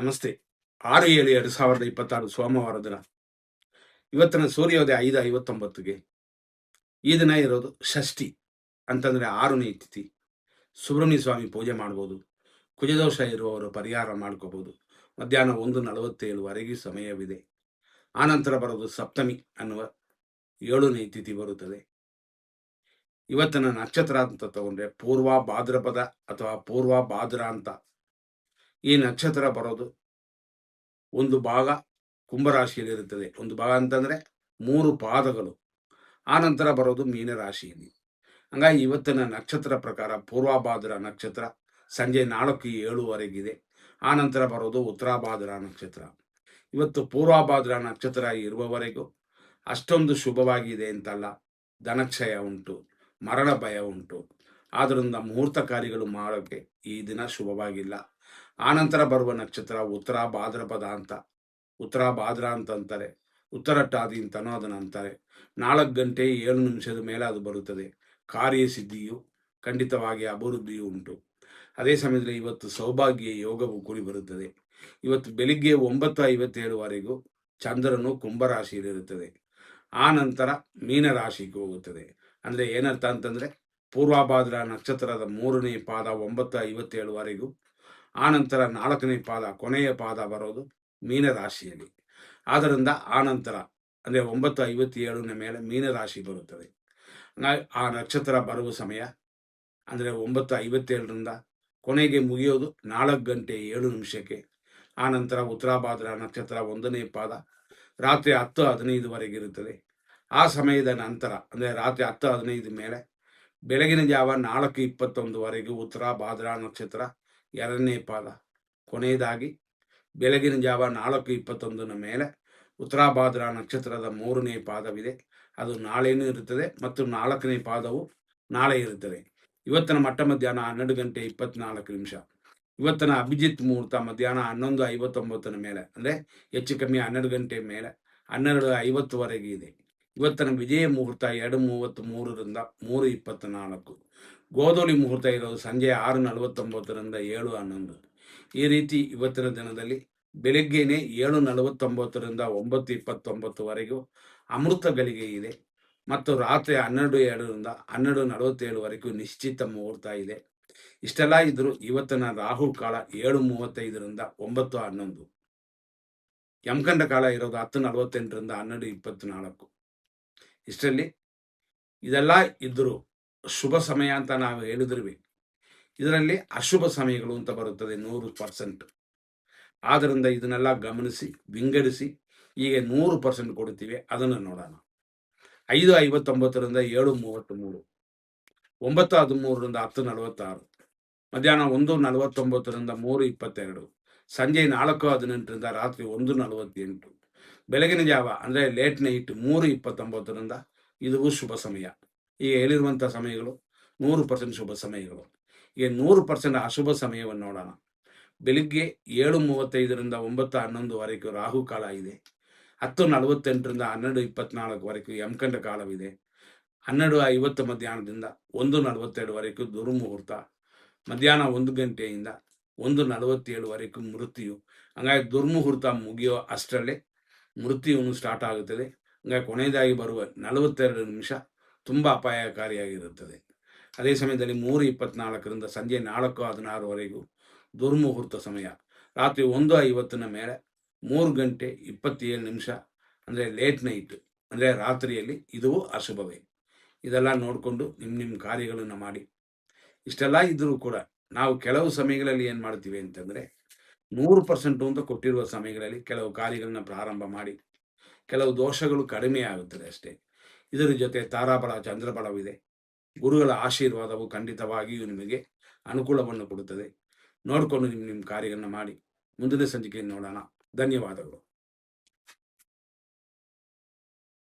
ನಮಸ್ತೆ. 6/7/2026 ಸೋಮವಾರ ದಿನ. ಇವತ್ತಿನ ಸೂರ್ಯೋದಯ 5:59ಗೆ. ಈ ದಿನ ಇರೋದು ಷಷ್ಠಿ ಅಂತಂದರೆ 6ನೇ ತಿಥಿ. ಸುಬ್ರಹ್ಮಣ್ಯ ಸ್ವಾಮಿ ಪೂಜೆ ಮಾಡ್ಬೋದು. ಕುಜದೋಷ ಇರುವವರು ಪರಿಹಾರ ಮಾಡ್ಕೋಬೋದು. ಮಧ್ಯಾಹ್ನ 1:47ವರೆಗೆ ಸಮಯವಿದೆ. ಆನಂತರ ಬರೋದು ಸಪ್ತಮಿ ಅನ್ನುವ 7ನೇ ತಿಥಿ ಬರುತ್ತದೆ. ಇವತ್ತಿನ ನಕ್ಷತ್ರ ಅಂತ ತಗೊಂಡ್ರೆ ಪೂರ್ವ ಭಾದ್ರಪದ ಅಥವಾ ಪೂರ್ವ ಭಾದ್ರ ಅಂತ. ಈ ನಕ್ಷತ್ರ ಬರೋದು ಒಂದು ಭಾಗ ಕುಂಭರಾಶಿಯಲ್ಲಿರುತ್ತದೆ. ಒಂದು ಭಾಗ ಅಂತಂದರೆ 3 ಪಾದಗಳು. ಆನಂತರ ಬರೋದು ಮೀನರಾಶಿಯಲ್ಲಿ. ಹಂಗಾಗಿ ಇವತ್ತಿನ ನಕ್ಷತ್ರ ಪ್ರಕಾರ ಪೂರ್ವಭಾದ್ರ ನಕ್ಷತ್ರ ಸಂಜೆ 4:07ವರೆಗಿದೆ. ಆನಂತರ ಬರೋದು ಉತ್ತರಾಭಾದ್ರ ನಕ್ಷತ್ರ. ಇವತ್ತು ಪೂರ್ವಭಾದ್ರ ನಕ್ಷತ್ರ ಇರುವವರೆಗೂ ಅಷ್ಟೊಂದು ಶುಭವಾಗಿದೆ ಅಂತಲ್ಲ. ಧನಕ್ಷಯ ಉಂಟು, ಮರಣ ಭಯ ಉಂಟು. ಆದ್ದರಿಂದ ಮುಹೂರ್ತ ಕಾರ್ಯಗಳು ಮಾಡೋಕ್ಕೆ ಈ ದಿನ ಶುಭವಾಗಿಲ್ಲ. ಆನಂತರ ಬರುವ ನಕ್ಷತ್ರ ಉತ್ತರ ಭಾದ್ರಪದ ಅಂತ. ಉತ್ತರ ಭಾದ್ರ ಅಂತಂತಾರೆ, ಉತ್ತರಟ್ಟಾದಿ ಅಂತನೋ ಅದನ್ನು ಅಂತಾರೆ. 4:07 ಮೇಲೆ ಅದು ಬರುತ್ತದೆ. ಕಾರ್ಯಸಿದ್ಧಿಯು ಖಂಡಿತವಾಗಿ ಅಭಿವೃದ್ಧಿಯೂ ಉಂಟು. ಅದೇ ಸಮಯದಲ್ಲಿ ಇವತ್ತು ಸೌಭಾಗ್ಯ ಯೋಗವು ಕೂಡಿ ಬರುತ್ತದೆ. ಇವತ್ತು ಬೆಳಿಗ್ಗೆ 9:57ವರೆಗೂ ಚಂದ್ರನು ಕುಂಭರಾಶಿಯಲ್ಲಿರುತ್ತದೆ. ಆ ನಂತರ ಮೀನರಾಶಿಗೆ ಹೋಗುತ್ತದೆ. ಅಂದರೆ ಏನರ್ಥ ಅಂತಂದರೆ ಪೂರ್ವಭಾದ್ರ ನಕ್ಷತ್ರದ 3ನೇ ಪಾದ 9:57ವರೆಗೂ, ಆನಂತರ 4ನೇ ಪಾದ ಕೊನೆಯ ಪಾದ ಬರೋದು ಮೀನರಾಶಿಯಲ್ಲಿ. ಆದ್ದರಿಂದ ಆನಂತರ ಅಂದರೆ 9:57ನ ಮೇಲೆ ಮೀನರಾಶಿ ಬರುತ್ತದೆ. ಆ ನಕ್ಷತ್ರ ಬರುವ ಸಮಯ ಅಂದರೆ 9:57ರಿಂದ ಕೊನೆಗೆ ಮುಗಿಯೋದು 4:07. ಆನಂತರ ಉತ್ತರಾಭಾದ್ರ ನಕ್ಷತ್ರ 1ನೇ ಪಾದ ರಾತ್ರಿ 10:15ವರೆಗೆ ಇರುತ್ತದೆ. ಆ ಸಮಯದ ನಂತರ ಅಂದರೆ ರಾತ್ರಿ 10:15 ಮೇಲೆ ಬೆಳಗಿನ ಜಾವ 4:21ವರೆಗೂ ಉತ್ತರಾಭಾದ್ರ ನಕ್ಷತ್ರ 2ನೇ ಪಾದ. ಕೊನೆಯದಾಗಿ ಬೆಳಗಿನ ಜಾವ 4:21ನ ಮೇಲೆ ಉತ್ತರಾಭಾದ್ರ ನಕ್ಷತ್ರದ 3ನೇ ಪಾದವಿದೆ. ಅದು ನಾಳೆನೂ ಇರುತ್ತದೆ ಮತ್ತು 4ನೇ ಪಾದವು ನಾಳೆ ಇರುತ್ತದೆ. ಇವತ್ತಿನ ಮಧ್ಯಾಹ್ನ 12:24. ಇವತ್ತಿನ ಅಭಿಜಿತ್ ಮುಹೂರ್ತ ಮಧ್ಯಾಹ್ನ 11:59ನ ಮೇಲೆ, ಅಂದರೆ ಹೆಚ್ಚು ಕಮ್ಮಿ 12 ಗಂಟೆ ಮೇಲೆ 12:50ವರೆಗೆ ಇದೆ. ಇವತ್ತಿನ ವಿಜಯ ಮುಹೂರ್ತ 2:33ರಿಂದ 3:24. ಗೋಧೂಳಿ ಮುಹೂರ್ತ ಇರೋದು ಸಂಜೆ 6:49ರಿಂದ 7:11. ಈ ರೀತಿ ಇವತ್ತಿನ ದಿನದಲ್ಲಿ ಬೆಳಗ್ಗೆನೇ 7:49ರಿಂದ 9:29ವರೆಗೂ ಅಮೃತ ಗಳಿಗೆ ಇದೆ ಮತ್ತು ರಾತ್ರಿ 12:02ರಿಂದ 12:47ವರೆಗೂ ನಿಶ್ಚಿತ ಮುಹೂರ್ತ ಇದೆ. ಇಷ್ಟೆಲ್ಲ ಇದ್ದರೂ ಇವತ್ತಿನ ರಾಹು ಕಾಲ 7:35ರಿಂದ 9:11. ಯಮಕಂಡ ಕಾಲ ಇರೋದು 10:48ರಿಂದ 12:24. ಇಷ್ಟರಲ್ಲಿ ಇದೆಲ್ಲ ಇದ್ದರೂ ಶುಭ ಸಮಯ ಅಂತ ನಾವು ಹೇಳಿದ್ರೂ ಇದರಲ್ಲಿ ಅಶುಭ ಸಮಯಗಳು ಅಂತ ಬರುತ್ತದೆ 100%. ಆದ್ದರಿಂದ ಇದನ್ನೆಲ್ಲ ಗಮನಿಸಿ ವಿಂಗಡಿಸಿ ಈಗ 100% ಕೊಡ್ತೀವಿ. ಅದನ್ನು ನೋಡೋಣ. 5:59ರಿಂದ 7:33, 9:13ರಿಂದ 10:46, ಮಧ್ಯಾಹ್ನ 1:49ರಿಂದ 3:22, ಸಂಜೆ 4:18ರಿಂದ ರಾತ್ರಿ 1:48, ಬೆಳಗಿನ ಜಾವ ಅಂದರೆ ಲೇಟ್ ನೈಟ್ 3:29ರಿಂದ ಇದು ಶುಭ ಸಮಯ. ಈಗ ಹೇಳಿರುವಂಥ ಸಮಯಗಳು 100% ಶುಭ ಸಮಯಗಳು. ಈಗ 100% ಅಶುಭ ಸಮಯವನ್ನು ನೋಡೋಣ. ಬೆಳಿಗ್ಗೆ 7:35ರಿಂದ 9:11ವರೆಗೂ ರಾಹು ಕಾಲ ಇದೆ. 10:48ರಿಂದ 12:24ವರೆಗೂ ಯಮಕಂಡ ಕಾಲವಿದೆ. 12:50 ಮಧ್ಯಾಹ್ನದಿಂದ 1:42ವರೆಗೂ ದುರ್ಮುಹೂರ್ತ. ಮಧ್ಯಾಹ್ನ 1 ಗಂಟೆಯಿಂದ 1:47ವರೆಗೂ ಮೃತ್ಯು. ಹಂಗಾಗಿ ದುರ್ಮುಹೂರ್ತ ಮುಗಿಯೋ ಅಷ್ಟರಲ್ಲೇ ಮೃತ್ಯುವನ್ನು ಸ್ಟಾರ್ಟ್ ಆಗುತ್ತದೆ. ಹಂಗಾಗಿ ಕೊನೆಯದಾಗಿ ಬರುವ 42 ನಿಮಿಷ ತುಂಬ ಅಪಾಯಕಾರಿಯಾಗಿರುತ್ತದೆ. ಅದೇ ಸಮಯದಲ್ಲಿ 3:24ರಿಂದ ಸಂಜೆ 4:16ವರೆಗೂ ದುರ್ಮುಹೂರ್ತ ಸಮಯ. ರಾತ್ರಿ 1:50ನ ಮೇಲೆ 3:27 ಅಂದರೆ ಲೇಟ್ ನೈಟ್, ಅಂದರೆ ರಾತ್ರಿಯಲ್ಲಿ ಇದು ಅಶುಭವೇ. ಇದೆಲ್ಲ ನೋಡಿಕೊಂಡು ನಿಮ್ಮ ಕಾರ್ಯಗಳನ್ನು ಮಾಡಿ. ಇಷ್ಟೆಲ್ಲ ಇದ್ದರೂ ಕೂಡ ನಾವು ಕೆಲವು ಸಮಯಗಳಲ್ಲಿ ಏನು ಮಾಡ್ತೀವಿ ಅಂತಂದರೆ 100% ಅಂತ ಕೊಟ್ಟಿರುವ ಸಮಯಗಳಲ್ಲಿ ಕೆಲವು ಕಾರ್ಯಗಳನ್ನ ಪ್ರಾರಂಭ ಮಾಡಿ ಕೆಲವು ದೋಷಗಳು ಕಡಿಮೆ ಆಗುತ್ತದೆ ಅಷ್ಟೇ. ಇದರ ಜೊತೆ ತಾರಾಬಲ ಚಂದ್ರಬಲವಿದೆ. ಗುರುಗಳ ಆಶೀರ್ವಾದವು ಖಂಡಿತವಾಗಿಯೂ ನಿಮಗೆ ಅನುಕೂಲವನ್ನು ಕೊಡುತ್ತದೆ. ನೋಡಿಕೊಂಡು ನಿಮ್ಮ ಕಾರ್ಯಗಳನ್ನು ಮಾಡಿ. ಮುಂದಿನ ಸಂಚಿಕೆಯನ್ನು ನೋಡೋಣ. ಧನ್ಯವಾದಗಳು.